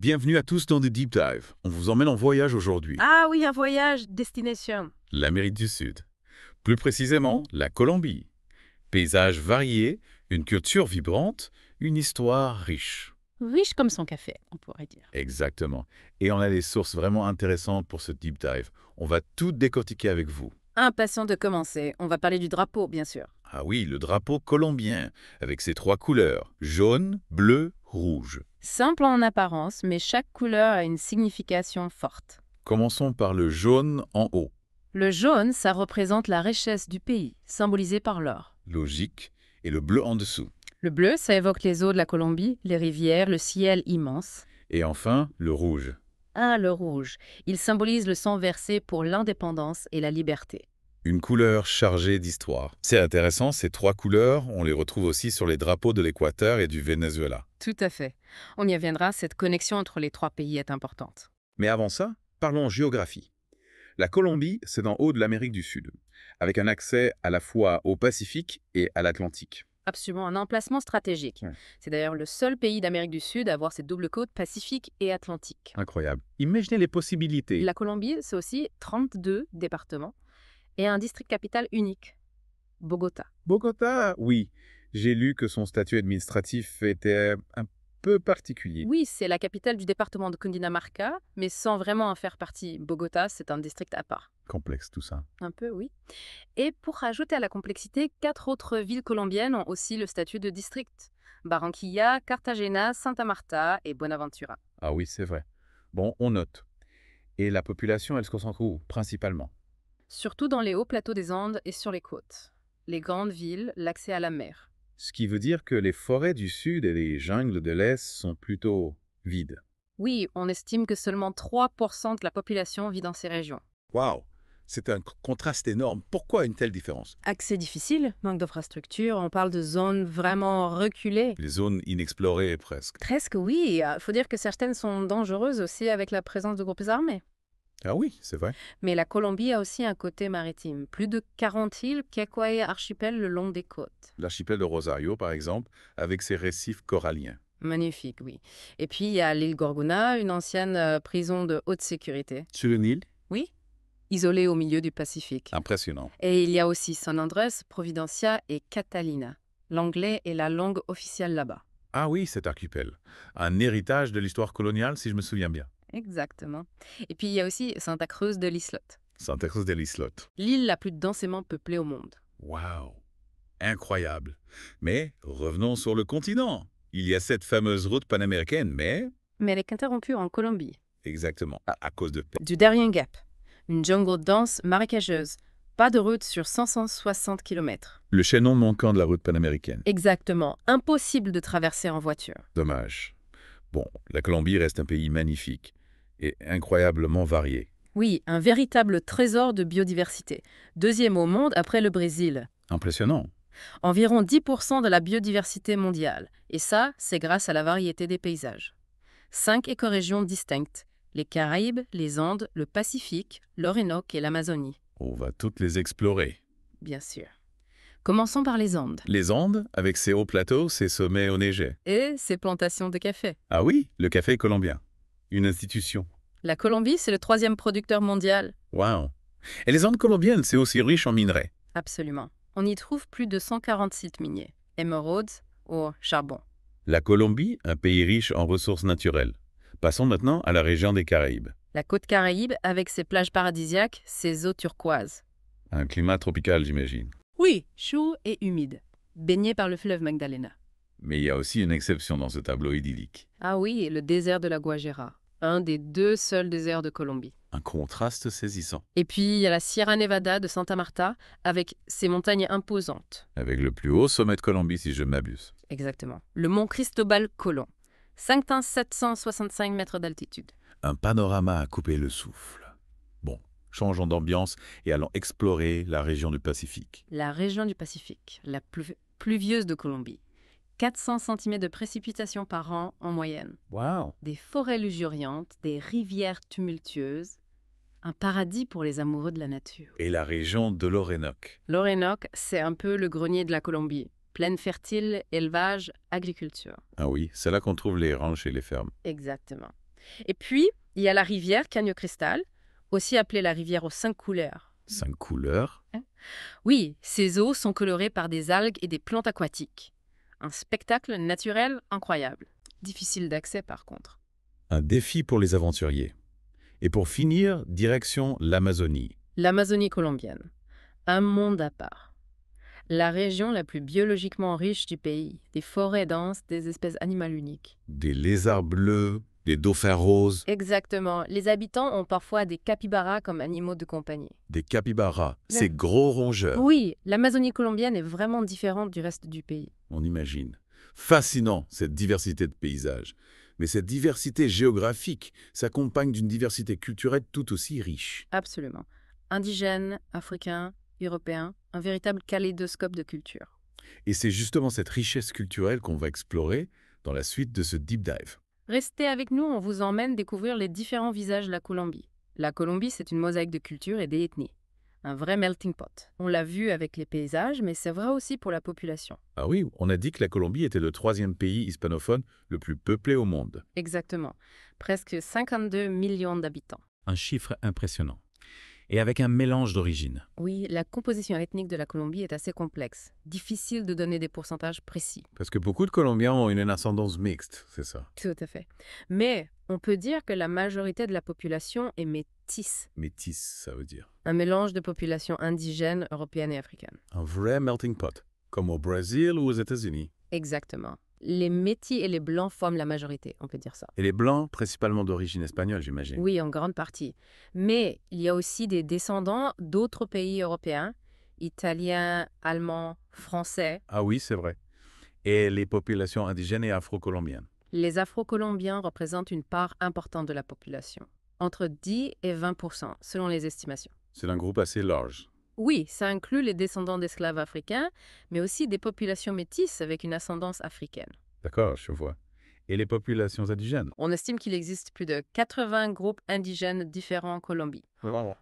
Bienvenue à tous dans The Deep Dive. On vous emmène en voyage aujourd'hui. Ah oui, un voyage, destination. L'Amérique du Sud. Plus précisément, la Colombie. Paysages variés, une culture vibrante, une histoire riche. Riche comme son café, on pourrait dire. Exactement. Et on a des sources vraiment intéressantes pour ce Deep Dive. On va tout décortiquer avec vous. Impatient de commencer, on va parler du drapeau, bien sûr. Ah oui, le drapeau colombien, avec ses 3 couleurs, jaune, bleu, rouge. Simple en apparence, mais chaque couleur a une signification forte. Commençons par le jaune en haut. Le jaune, ça représente la richesse du pays, symbolisée par l'or. Logique. Et le bleu en dessous. Le bleu, ça évoque les eaux de la Colombie, les rivières, le ciel immense. Et enfin, le rouge. Ah, le rouge. Il symbolise le sang versé pour l'indépendance et la liberté. Une couleur chargée d'histoire. C'est intéressant, ces 3 couleurs, on les retrouve aussi sur les drapeaux de l'Équateur et du Venezuela. Tout à fait. On y reviendra, cette connexion entre les 3 pays est importante. Mais avant ça, parlons géographie. La Colombie, c'est en haut de l'Amérique du Sud, avec un accès à la fois au Pacifique et à l'Atlantique. Absolument, un emplacement stratégique. Ouais. C'est d'ailleurs le seul pays d'Amérique du Sud à avoir ces doubles côtes Pacifique et Atlantique. Incroyable. Imaginez les possibilités. La Colombie, c'est aussi 32 départements et un district capital unique, Bogota. Bogota, oui. J'ai lu que son statut administratif était un peu particulier. Oui, c'est la capitale du département de Cundinamarca, mais sans vraiment en faire partie. Bogota, c'est un district à part. Complexe tout ça. Un peu, oui. Et pour rajouter à la complexité, 4 autres villes colombiennes ont aussi le statut de district. Barranquilla, Cartagena, Santa Marta et Buenaventura. Ah oui, c'est vrai. Bon, on note. Et la population, elle se concentre où, principalement? Surtout dans les hauts plateaux des Andes et sur les côtes. Les grandes villes, l'accès à la mer. Ce qui veut dire que les forêts du Sud et les jungles de l'Est sont plutôt vides. Oui, on estime que seulement 3% de la population vit dans ces régions. Waouh, c'est un contraste énorme. Pourquoi une telle différence? Accès difficile, manque d'infrastructures, on parle de zones vraiment reculées. Les zones inexplorées presque. Presque oui, il faut dire que certaines sont dangereuses aussi avec la présence de groupes armés. Ah oui, c'est vrai. Mais la Colombie a aussi un côté maritime. Plus de 40 îles, Quequay archipel le long des côtes. L'archipel de Rosario, par exemple, avec ses récifs coralliens. Magnifique, oui. Et puis il y a l'île Gorgona, une ancienne prison de haute sécurité. Sur une île? Oui, isolée au milieu du Pacifique. Impressionnant. Et il y a aussi San Andrés, Providencia et Catalina. L'anglais est la langue officielle là-bas. Ah oui, cet archipel. Un héritage de l'histoire coloniale, si je me souviens bien. Exactement. Et puis il y a aussi Santa Cruz de l'Islot, Santa Cruz del Islot. l'île la plus densément peuplée au monde. Waouh, incroyable. Mais revenons sur le continent. Il y a cette fameuse route panaméricaine, mais... Mais elle est interrompue en Colombie. Exactement, à cause de... Du Darien Gap, une jungle dense marécageuse. Pas de route sur 560 km. Le chaînon manquant de la route panaméricaine. Exactement. Impossible de traverser en voiture. Dommage. Bon, la Colombie reste un pays magnifique et incroyablement varié. Oui, un véritable trésor de biodiversité. Deuxième au monde après le Brésil. Impressionnant. Environ 10% de la biodiversité mondiale. Et ça, c'est grâce à la variété des paysages. 5 écorégions distinctes. Les Caraïbes, les Andes, le Pacifique, l'Orénoque et l'Amazonie. On va toutes les explorer. Bien sûr. Commençons par les Andes. Les Andes, avec ses hauts plateaux, ses sommets enneigés. Et ses plantations de café. Ah oui, le café colombien. Une institution. La Colombie, c'est le 3e producteur mondial. Waouh. Et les Andes colombiennes, c'est aussi riche en minerais. Absolument. On y trouve plus de 140 sites miniers. Émeraudes au charbon. La Colombie, un pays riche en ressources naturelles. Passons maintenant à la région des Caraïbes. La côte Caraïbe avec ses plages paradisiaques, ses eaux turquoises. Un climat tropical, j'imagine. Oui, chaud et humide. Baigné par le fleuve Magdalena. Mais il y a aussi une exception dans ce tableau idyllique. Ah oui, le désert de la Guajira. Un des 2 seuls déserts de Colombie. Un contraste saisissant. Et puis, il y a la Sierra Nevada de Santa Marta avec ses montagnes imposantes. Avec le plus haut sommet de Colombie, si je ne m'abuse. Exactement. Le mont Cristobal Colón. 5765 mètres d'altitude. Un panorama à couper le souffle. Bon, changeons d'ambiance et allons explorer la région du Pacifique. La région du Pacifique, la plus pluvieuse de Colombie. 400 cm de précipitations par an en moyenne. Waouh! Des forêts luxuriantes, des rivières tumultueuses. Un paradis pour les amoureux de la nature. Et la région de l'Orénoque. L'Orénoque, c'est un peu le grenier de la Colombie. Plaine fertile, élevage, agriculture. Ah oui, c'est là qu'on trouve les ranchs et les fermes. Exactement. Et puis, il y a la rivière Caño Cristal, aussi appelée la rivière aux 5 couleurs. 5 couleurs. Oui, ces eaux sont colorées par des algues et des plantes aquatiques. Un spectacle naturel incroyable. Difficile d'accès par contre. Un défi pour les aventuriers. Et pour finir, direction l'Amazonie. L'Amazonie colombienne. Un monde à part. La région la plus biologiquement riche du pays. Des forêts denses, des espèces animales uniques. Des lézards bleus, des dauphins roses, Exactement. Les habitants ont parfois des capybaras comme animaux de compagnie. des capybaras, Mais- ces gros rongeurs. Oui, l'Amazonie colombienne est vraiment différente du reste du pays. On imagine. Fascinant, cette diversité de paysages. Mais cette diversité géographique s'accompagne d'une diversité culturelle tout aussi riche. Absolument. Indigènes, africains, européens, un véritable kaléidoscope de culture. Et c'est justement cette richesse culturelle qu'on va explorer dans la suite de ce deep dive. Restez avec nous, on vous emmène découvrir les différents visages de la Colombie. La Colombie, c'est une mosaïque de cultures et d'ethnies. Un vrai melting pot. On l'a vu avec les paysages, mais c'est vrai aussi pour la population. Ah oui, on a dit que la Colombie était le 3e pays hispanophone le plus peuplé au monde. Exactement. Presque 52 millions d'habitants. Un chiffre impressionnant. Et avec un mélange d'origines. Oui, la composition ethnique de la Colombie est assez complexe. Difficile de donner des pourcentages précis. Parce que beaucoup de Colombiens ont une ascendance mixte, c'est ça. Tout à fait. Mais on peut dire que la majorité de la population est métisse. Métis, ça veut dire. Un mélange de populations indigènes, européennes et africaines. Un vrai melting pot, comme au Brésil ou aux États-Unis. Exactement. Les métis et les blancs forment la majorité, on peut dire ça. Et les blancs, principalement d'origine espagnole, j'imagine. Oui, en grande partie. Mais il y a aussi des descendants d'autres pays européens, italiens, allemands, français. Ah oui, c'est vrai. Et les populations indigènes et afro-colombiennes. Les Afro-Colombiens représentent une part importante de la population, entre 10 et 20%, selon les estimations. C'est un groupe assez large. Oui, ça inclut les descendants d'esclaves africains, mais aussi des populations métisses avec une ascendance africaine. D'accord, je vois. Et les populations indigènes? On estime qu'il existe plus de 80 groupes indigènes différents en Colombie,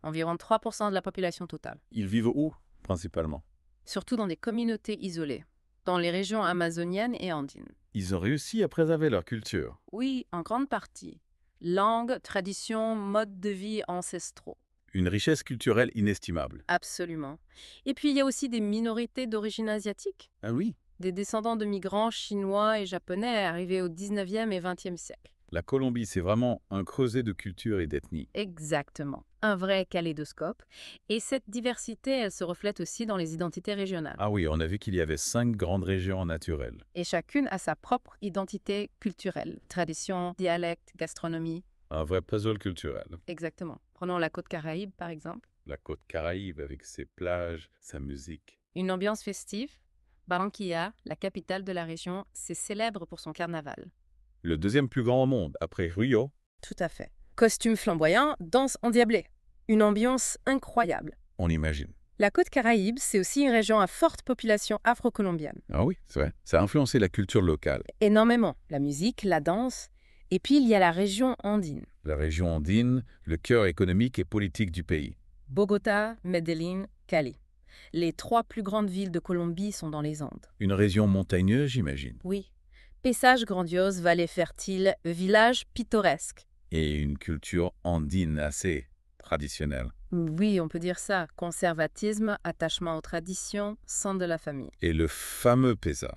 environ 3% de la population totale, Ils vivent où, principalement? surtout dans des communautés isolées, dans les régions amazoniennes et andines. Ils ont réussi à préserver leur culture. Oui, en grande partie. Langue, tradition, mode de vie ancestraux. Une richesse culturelle inestimable. Absolument. Et puis il y a aussi des minorités d'origine asiatique, Ah oui? des descendants de migrants chinois et japonais arrivés au 19e et 20e siècle. La Colombie, c'est vraiment un creuset de culture et d'ethnie. Exactement. Un vrai kaléidoscope. Et cette diversité, elle se reflète aussi dans les identités régionales. Ah oui, on a vu qu'il y avait 5 grandes régions naturelles. Et chacune a sa propre identité culturelle. Tradition, dialecte, gastronomie. Un vrai puzzle culturel. Exactement. Prenons la côte Caraïbe, par exemple. La côte Caraïbe avec ses plages, sa musique. Une ambiance festive. Barranquilla, la capitale de la région, c'est célèbre pour son carnaval. Le 2e plus grand au monde, après Rio. Tout à fait. Costumes flamboyants, danse endiablée. Une ambiance incroyable. On imagine. La côte Caraïbe, c'est aussi une région à forte population afro-colombienne. Ah oui, c'est vrai. Ça a influencé la culture locale. Énormément. La musique, la danse. Et puis, il y a la région andine. La région andine, le cœur économique et politique du pays. Bogota, Medellín, Cali. Les 3 plus grandes villes de Colombie sont dans les Andes. Une région montagneuse, j'imagine. Oui. Paysages grandioses, vallées fertiles, villages pittoresques. Et une culture andine assez traditionnelle. Oui, on peut dire ça. Conservatisme, attachement aux traditions, sang de la famille. Et le fameux pesa.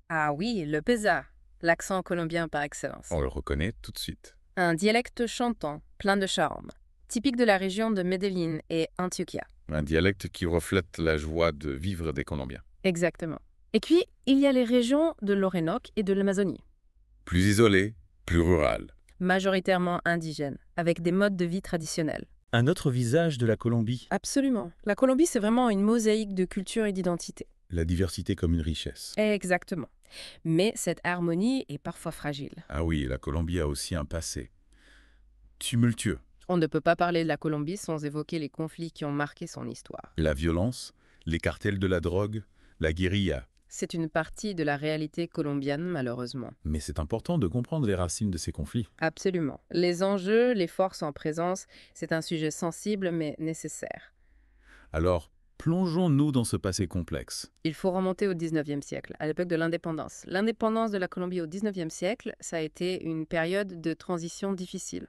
Ah oui, le pesa, l'accent colombien par excellence. On le reconnaît tout de suite. Un dialecte chantant, plein de charme, typique de la région de Medellín et Antioquia. Un dialecte qui reflète la joie de vivre des Colombiens. Exactement. Et puis, il y a les régions de l'Orénoque et de l'Amazonie, Plus isolé, plus rural. majoritairement indigènes, avec des modes de vie traditionnels. Un autre visage de la Colombie. Absolument. La Colombie, c'est vraiment une mosaïque de culture et d'identité. La diversité comme une richesse. Exactement. Mais cette harmonie est parfois fragile. Ah oui, la Colombie a aussi un passé tumultueux. On ne peut pas parler de la Colombie sans évoquer les conflits qui ont marqué son histoire. La violence, les cartels de la drogue, la guérilla. C'est une partie de la réalité colombienne, malheureusement. Mais c'est important de comprendre les racines de ces conflits. Absolument. Les enjeux, les forces en présence, c'est un sujet sensible mais nécessaire. Alors, Plongeons-nous dans ce passé complexe. Il faut remonter au 19e siècle, à l'époque de l'indépendance. L'indépendance de la Colombie au 19e siècle, ça a été une période de transition difficile.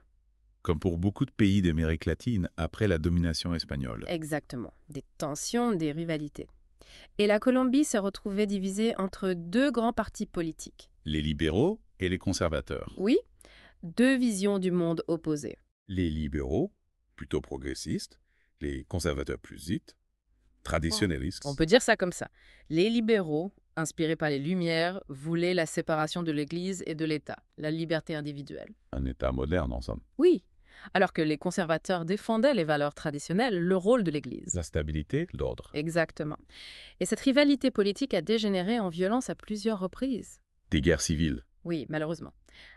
Comme pour beaucoup de pays d'Amérique latine après la domination espagnole. Exactement. Des tensions, des rivalités. Et la Colombie s'est retrouvée divisée entre deux grands partis politiques. Les libéraux et les conservateurs. Oui, deux visions du monde opposées. Les libéraux, plutôt progressistes, les conservateurs plus dits, traditionnalistes. On peut dire ça comme ça. Les libéraux, inspirés par les Lumières, voulaient la séparation de l'Église et de l'État, la liberté individuelle. Un État moderne, en somme. Oui, alors que les conservateurs défendaient les valeurs traditionnelles, le rôle de l'Église. La stabilité, l'ordre. Exactement. Et cette rivalité politique a dégénéré en violence à plusieurs reprises. Des guerres civiles. Oui, malheureusement.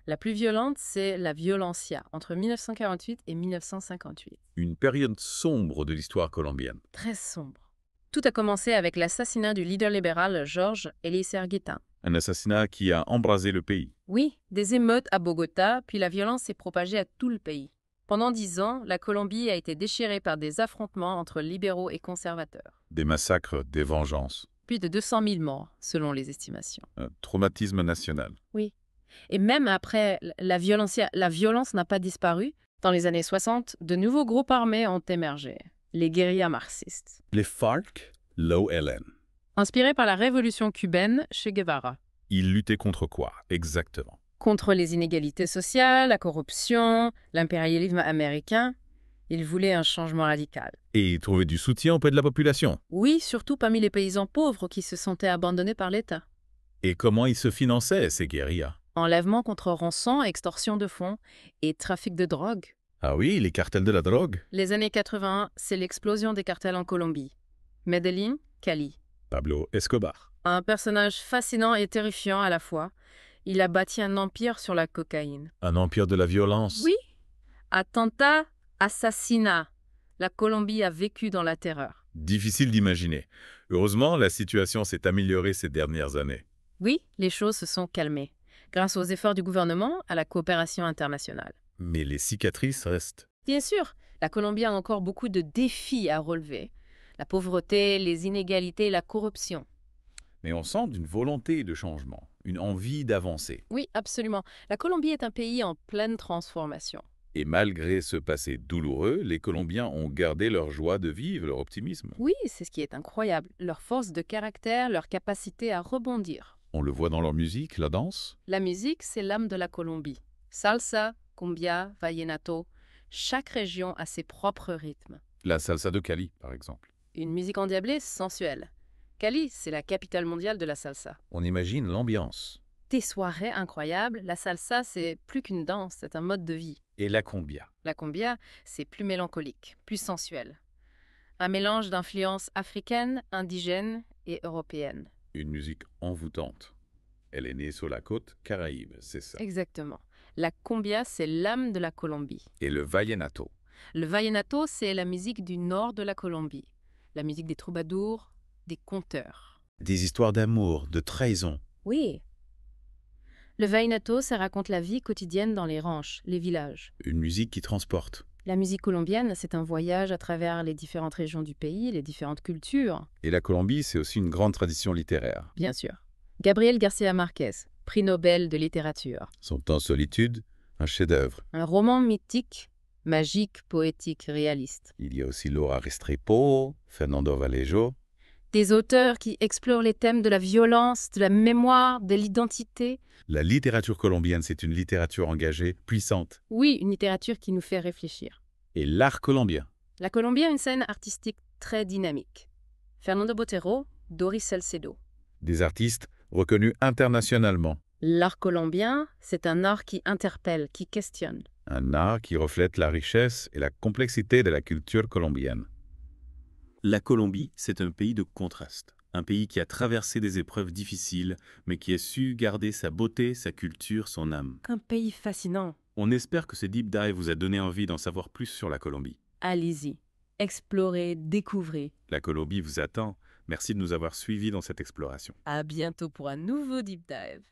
La plus violente, c'est la Violencia, entre 1948 et 1958. Une période sombre de l'histoire colombienne. Très sombre. Tout a commencé avec l'assassinat du leader libéral Jorge Eliezer Guitán. Un assassinat qui a embrasé le pays. Oui, des émeutes à Bogota, puis la violence s'est propagée à tout le pays. Pendant 10 ans, la Colombie a été déchirée par des affrontements entre libéraux et conservateurs. Des massacres, des vengeances. Plus de 200 000 morts, selon les estimations. Un traumatisme national. Et même après la violence n'a pas disparu. Dans les années 60, de nouveaux groupes armés ont émergé. Les guérillas marxistes. Les FARC, l'OLN. Inspirés par la révolution cubaine, Che Guevara. Ils luttaient contre quoi, exactement? Contre les inégalités sociales, la corruption, l'impérialisme américain, ils voulaient un changement radical. Et ils trouvaient du soutien auprès de la population. Oui, surtout parmi les paysans pauvres qui se sentaient abandonnés par l'État. Et comment ils se finançaient, ces guérillas? Enlèvement contre rançon, extorsion de fonds et trafic de drogue. Ah oui, les cartels de la drogue. Les années 80, c'est l'explosion des cartels en Colombie. Medellín, Cali. Pablo Escobar. Un personnage fascinant et terrifiant à la fois. Il a bâti un empire sur la cocaïne. Un empire de la violence. Oui. Attentat, assassinat. La Colombie a vécu dans la terreur. Difficile d'imaginer. Heureusement, la situation s'est améliorée ces dernières années. Oui, les choses se sont calmées, grâce aux efforts du gouvernement, à la coopération internationale. Mais les cicatrices restent. Bien sûr, la Colombie a encore beaucoup de défis à relever. La pauvreté, les inégalités, la corruption. Mais on sent une volonté de changement, une envie d'avancer. Oui, absolument. La Colombie est un pays en pleine transformation. Et malgré ce passé douloureux, les Colombiens ont gardé leur joie de vivre, leur optimisme. Oui, c'est ce qui est incroyable. Leur force de caractère, leur capacité à rebondir. On le voit dans leur musique, la danse. La musique, c'est l'âme de la Colombie. Salsa, cumbia, vallenato, chaque région a ses propres rythmes. La salsa de Cali, par exemple. Une musique endiablée, sensuelle. Cali, c'est la capitale mondiale de la salsa. On imagine l'ambiance. Des soirées incroyables, la salsa, c'est plus qu'une danse, c'est un mode de vie. Et la cumbia. La cumbia, c'est plus mélancolique, plus sensuel. Un mélange d'influences africaines, indigènes et européennes. Une musique envoûtante. Elle est née sur la côte Caraïbe, c'est ça. Exactement. La cumbia, c'est l'âme de la Colombie. Et le vallenato. Le vallenato, c'est la musique du nord de la Colombie. La musique des troubadours, des conteurs. Des histoires d'amour, de trahison. Oui. Le vallenato, ça raconte la vie quotidienne dans les ranchs, les villages. Une musique qui transporte. La musique colombienne, c'est un voyage à travers les différentes régions du pays, les différentes cultures. Et la Colombie, c'est aussi une grande tradition littéraire. Bien sûr. Gabriel García Márquez, prix Nobel de littérature. Son temps solitude, un chef-d'œuvre. Un roman mythique, magique, poétique, réaliste. Il y a aussi Laura Restrepo, Fernando Vallejo. Des auteurs qui explorent les thèmes de la violence, de la mémoire, de l'identité. La littérature colombienne, c'est une littérature engagée, puissante. Oui, une littérature qui nous fait réfléchir. Et l'art colombien. La Colombie a une scène artistique très dynamique. Fernando Botero, Doris Salcedo. Des artistes reconnus internationalement. L'art colombien, c'est un art qui interpelle, qui questionne. Un art qui reflète la richesse et la complexité de la culture colombienne. La Colombie, c'est un pays de contraste. Un pays qui a traversé des épreuves difficiles, mais qui a su garder sa beauté, sa culture, son âme. Un pays fascinant. On espère que ce deep dive vous a donné envie d'en savoir plus sur la Colombie. Allez-y, explorez, découvrez. La Colombie vous attend. Merci de nous avoir suivis dans cette exploration. À bientôt pour un nouveau deep dive.